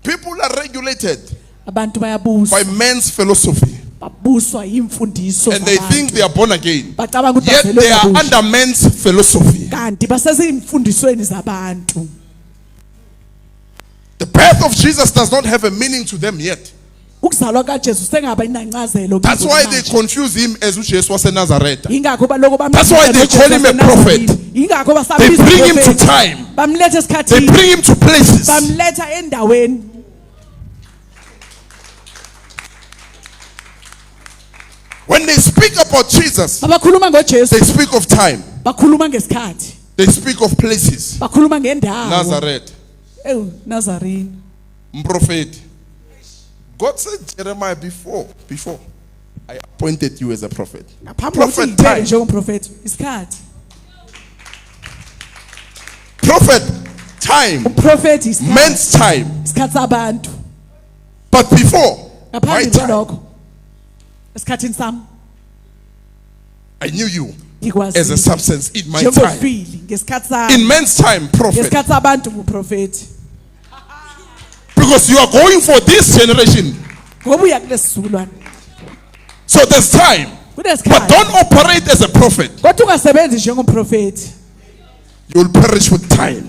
People are regulated abantu bayabuswa by men's philosophy. babuswa imfundiso And they think they are born again. bacabanga ukuthi Yet bazelwe they are kabusha. under men's philosophy. Kanti basezimfundisweni zabantu. The birth of Jesus does not have a meaning to them yet. Ukuzalwa kaJesu sengaba inancazelo. That's why they confuse him as uJesu waseNazaretha. Ingakho baloko bambiza That's why they ngoJesu call him a waseNazarete. prophet. Ingakho They basabiza bring him to uprofethi. time. Bamletha They esikhathini. bring him to places. Bamletha endaweni. When they speak about Jesus, Abakhuluma ngoJesu they speak of time. bakhuluma ngesikhathi. They speak of places. Bakhuluma ngendawo. Nazareth, Nazarene. Prophet. God said Jeremiah before I appointed you as a prophet. Prophet time. Njengomprofeti isikhathi. Prophet time. Prophet is Men's time. isikhathi sabantu. But before my Ngaphambi time, kwalokho esikhathini sami I knew you ngikwazi as a substance in my time. njengofili ngesikhathi sami In men's time, prophet. ngesikhathi sabantu nguprofeti. Because you are going for this generation. Ngoba uya kulesizukulwane. So there's time. But Kunesikhathi. don't operate as a prophet. Kodwa ungasebenzi njengomprofeti. You will perish with time.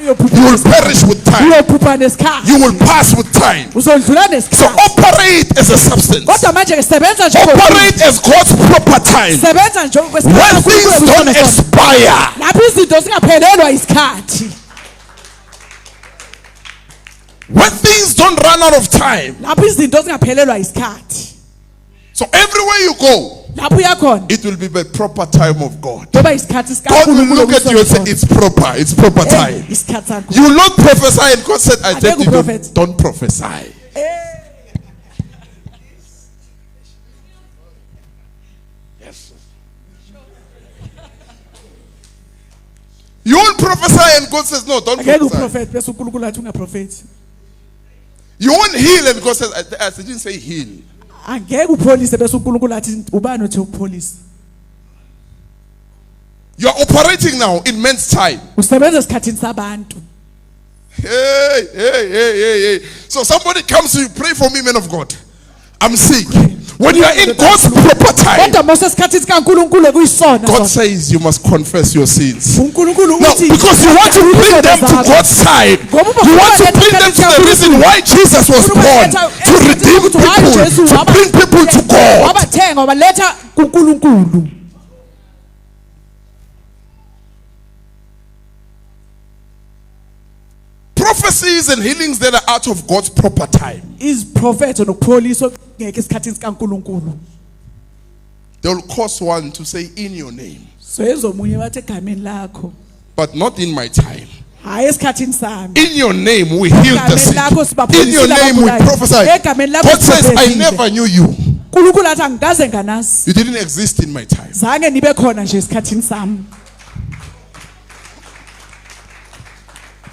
You will Ayophupha. perish with time. Uyophupha nesikhathi. You will pass with time. Uzodlula So nesikhathi. operate as a substance. Kodwa manje sebenza njengomprofeti. Operate as God's proper time. Sebenza When njengokwesikhathi. things don't expire. Lapho izinto zingaphelelwa isikhathi. When things don't run out of time. Lapho izinto zingaphelelwa isikhathi. So everywhere you go, Lapho uyakhona. it will be the proper time of God. Ngoba isikhathi God will sikaNkulunkulu look at you and say, it's proper. It's proper time. isikhathi sakho. You will not prophesy, and God said, I tell you, prophet. don't prophesy. Yes. You won't prophesy, and God says, no, don't Angeke prophesy. uprofeti bese uNkulunkulu athi ungaprofeti. You won't heal, and God says, I didn't say heal. Angeke upholise bese uNkulunkulu athi ubani othi upholise. You are operating now in men's time. Usebenza esikhathini sabantu. Hey. So somebody comes to you, pray for me, man of God. I'm sick. When you are in God's proper time, Kodwa mose esikhathini sikaNkulunkulu kuyisona. God says you must confess your sins. uNkulunkulu No, uthi because you want to bring them to God's side. You want to bring them to the reason why Jesus was born. To redeem people. To bring people to God. Wabathenga wabaletha kuNkulunkulu. Prophecies and healings that are out of God's proper time. Iziphrofethi nokupholisa ngeke esikhathini sikaNkulunkulu. They will cause one to say in your name, So ezomunye wathi egameni lakho. but not in my time. Hayi esikhathini sami. In your name we heal the sick. In your name we prophesy. God says, I never knew you. uNkulunkulu athi angikaze nganazi. You didn't exist in my time. Zange nibe khona nje esikhathini sami.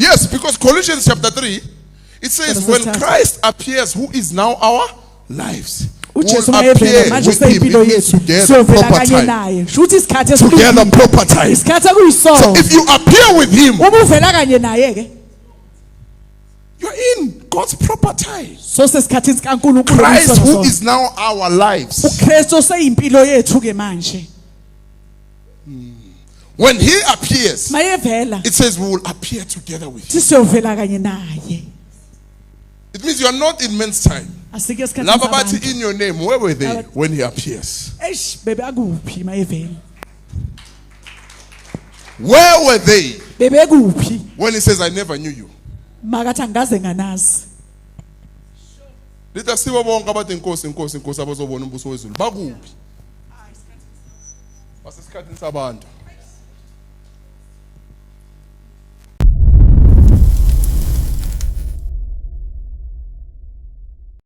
Yes, because Colossians chapter 3, it says, when Christ appears, who is now our lives, we will uJesu appear mayevela manje with him. seyimpilo It means yethu. together, Siyovela proper kanye time. naye. Shuthi isikhathi Together, proper time. isikhathi So ekuyisona. if you appear with him, Uma uvela kanye naye ke. you're in God's proper time. So sesikhathini sikaNkulunkulu Christ, who kuyisona. is now our lives. uKristu seyimpilo yethu ke manje. When he appears, Mayevela it says we will appear together with him. siyovela kanye naye. It means you are not in men's time. Asike esikhathini Laba sabantu. bathi in your name, where were they when he appears? Bebe akuphi mayevela. Where were they Bebe kuphi when he says, I never knew you? makathi angikaze nganazi. Lithi asibo bonke abathi inkosi abazobona umbuso wezulu bakuphi? Basesikhathini sabantu.